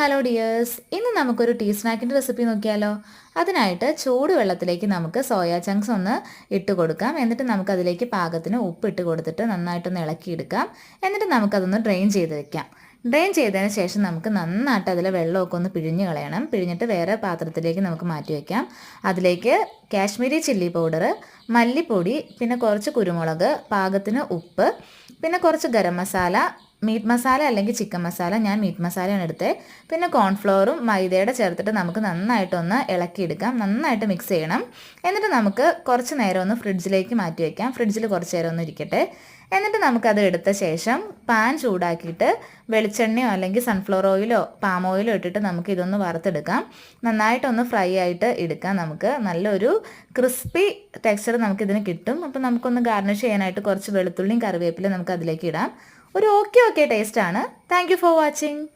Hello dears, ഇന്ന് നമുക്കൊരു tea സ്നാക്കിൻ്റെ recipe നോക്കിയാലോ. അതിനായിട്ട് ചൂടുവെള്ളത്തിലേക്ക് നമുക്ക് സോയാ ചങ്ക്സ് ഒന്ന് ഇട്ട് കൊടുക്കാം. എന്നിട്ട് നമുക്കതിലേക്ക് പാകത്തിന് ഉപ്പ് ഇട്ട് കൊടുത്തിട്ട് നന്നായിട്ടൊന്ന് ഇളക്കിയെടുക്കാം. എന്നിട്ട് നമുക്കതൊന്ന് ഡ്രെയിൻ ചെയ്ത് വെക്കാം. ഡ്രെയിൻ ചെയ്തതിന് ശേഷം നമുക്ക് നന്നായിട്ട് അതിലെ വെള്ളമൊക്കെ ഒന്ന് പിഴിഞ്ഞ് കളയണം. പിഴിഞ്ഞിട്ട് വേറെ പാത്രത്തിലേക്ക് നമുക്ക് മാറ്റി വയ്ക്കാം. അതിലേക്ക് കാശ്മീരി ചില്ലി പൗഡർ, മല്ലിപ്പൊടി, പിന്നെ കുറച്ച് കുരുമുളക്, പാകത്തിന് ഉപ്പ്, പിന്നെ കുറച്ച് ഗരം മസാല, മീറ്റ് മസാല അല്ലെങ്കിൽ ചിക്കൻ മസാല, ഞാൻ മീറ്റ് മസാലയാണ് എടുത്തത്. പിന്നെ കോൺഫ്ലോറും മൈദയുടെ ചേർത്തിട്ട് നമുക്ക് നന്നായിട്ടൊന്ന് ഇളക്കിയെടുക്കാം. നന്നായിട്ട് മിക്സ് ചെയ്യണം. എന്നിട്ട് നമുക്ക് കുറച്ച് നേരം ഒന്ന് ഫ്രിഡ്ജിലേക്ക് മാറ്റി വയ്ക്കാം. ഫ്രിഡ്ജിൽ കുറച്ച് നേരം ഒന്ന് ഇരിക്കട്ടെ. എന്നിട്ട് നമുക്കത് എടുത്ത ശേഷം പാൻ ചൂടാക്കിയിട്ട് വെളിച്ചെണ്ണയോ അല്ലെങ്കിൽ സൺഫ്ലവർ ഓയിലോ പാം ഓയിലോ ഇട്ടിട്ട് നമുക്ക് ഇതൊന്ന് വറുത്തെടുക്കാം. നന്നായിട്ടൊന്ന് ഫ്രൈ ആയിട്ട് എടുക്കാം. നമുക്ക് നല്ലൊരു ക്രിസ്പി ടെക്സ്ചർ നമുക്കിതിന് കിട്ടും. അപ്പോൾ നമുക്കൊന്ന് ഗാർണിഷ് ചെയ്യാനായിട്ട് കുറച്ച് വെളുത്തുള്ളിയും കറിവേപ്പിലയും നമുക്ക് അതിലേക്ക് ഇടാം. ഒരു ഓക്കെ ടേസ്റ്റാണ്. Thank you for watching.